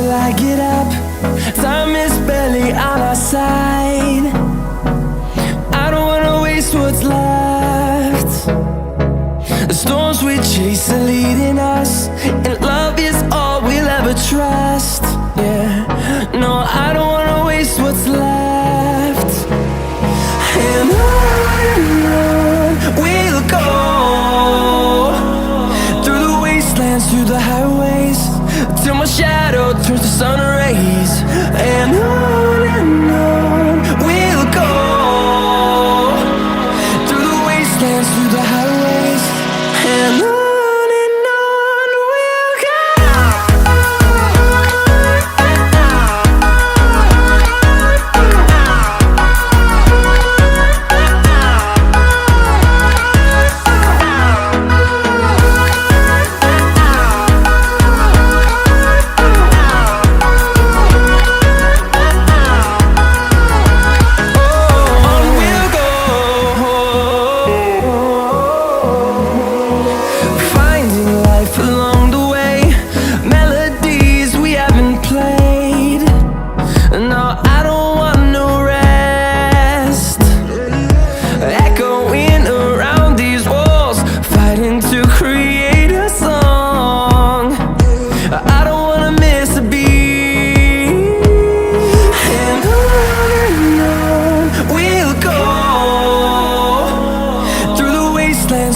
till I get up. Time is barely on our side. I don't wanna waste what's left. The storms we chase are leading us, and love is all we'll ever trust. Yeah, no, I don't wanna waste what's left. And on we'll go, through the wastelands, through the highways, till my shadow turns to sun rays. And on we'll go, through the wastelands, through the highways, and on we'll go.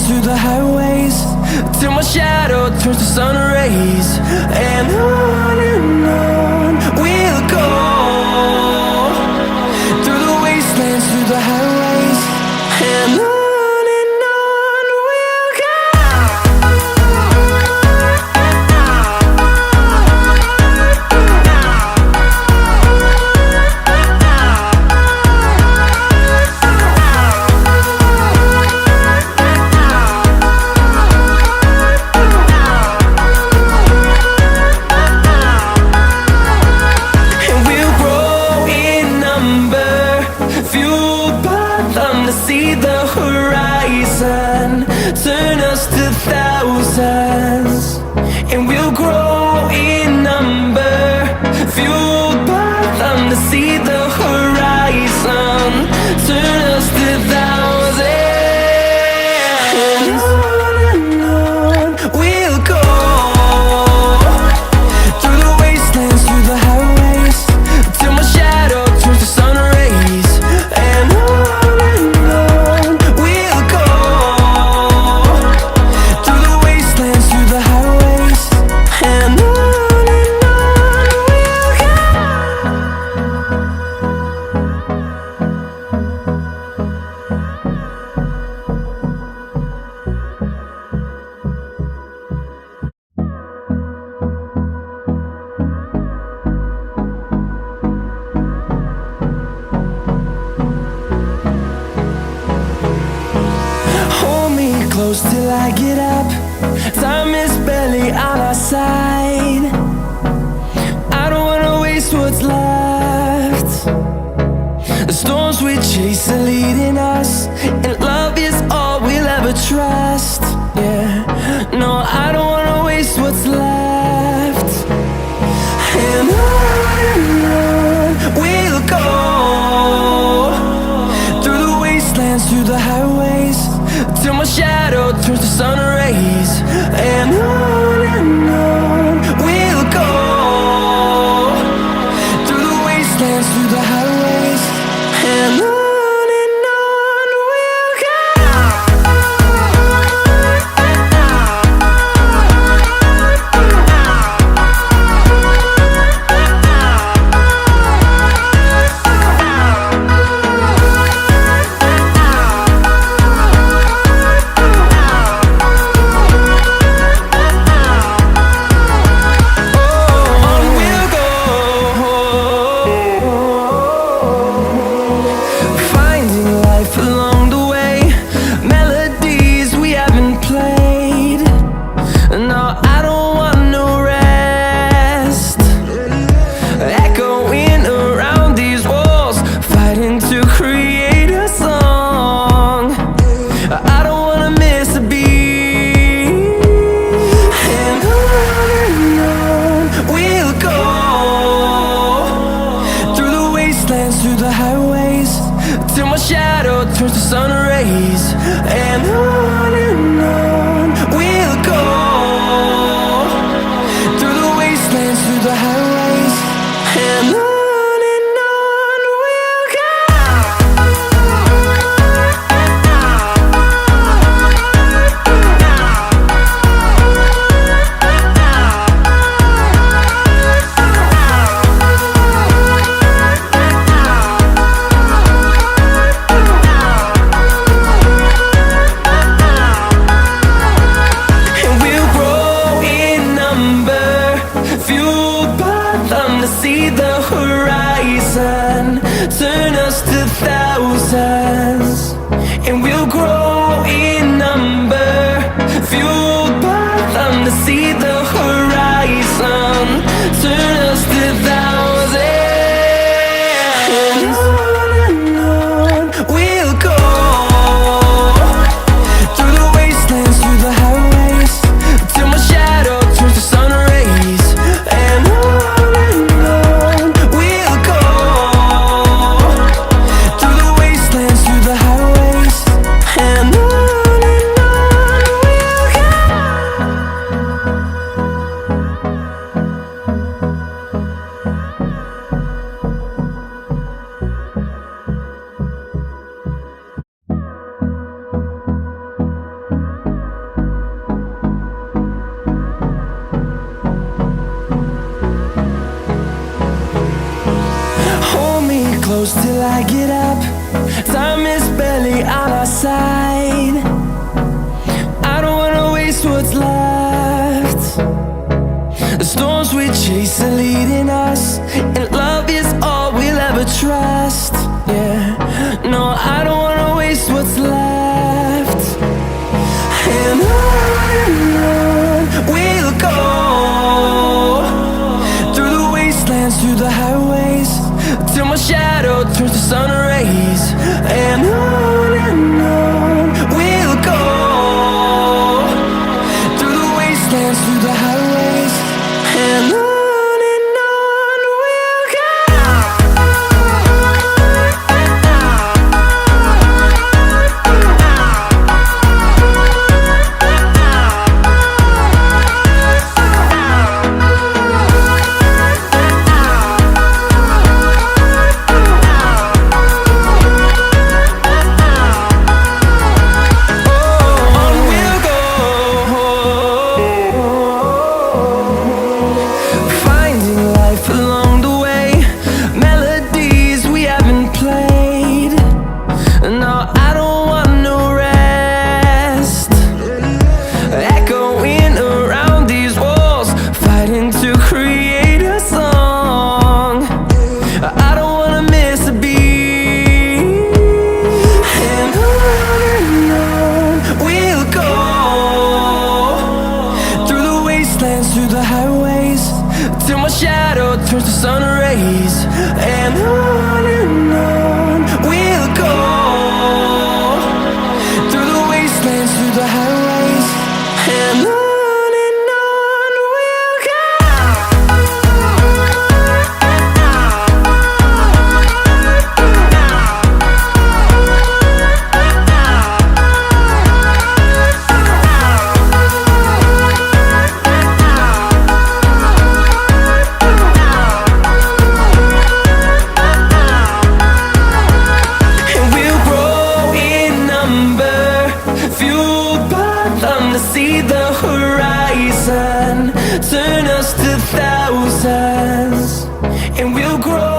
Through the highways, till my shadow turns to sun rays. And on we'll go, through the wastelands, through the highways, and on we'll go. See the horizon turn us to thousands, and we'll grow in number, fueled by them. To see the horizon turn us to thousands, and on we'll go, through the wastelands, through the highways, till my shadow turns to sun rays. And close till I get up. Time is barely on our side. I don't wanna waste what's left. The storms we chase are leading us, and love is all we'll ever trust. Yeah, no, I don't wanna waste what's left. And on we'll go, through the wastelands, through the highways, till my shadow turns to sun rays. And on we'll go, through the wastelands, through the highways, and on. Oh, wastelands, through the highways, till my shadow turns to sun rays. And on we'll go, through the wastelands, through the highways, and on we'll go. See the horizon turn us to thousands, and we'll grow in number, fueled by them to see the horizon turn us to thousands. And on we'll go, through the wastelands, through the highways, till my shadow turns to sun rays. And close till I get up. Time is barely on our side. I don't wanna waste what's left. The storms we chase are leading us, and love is all we'll ever trust. Yeah, no, I don't wanna waste what's left. And on we'll go, through the wastelands, through the highways, till my shadow turns to sun rays. And on we'll go, through the wastelands, through the highways, and on we'll go. Through the highways, till my shadow turns to sun rays. And on we'll go, through the wastelands, through the highways, and on we'll go. See the horizon turn us to thousands, and we'll grow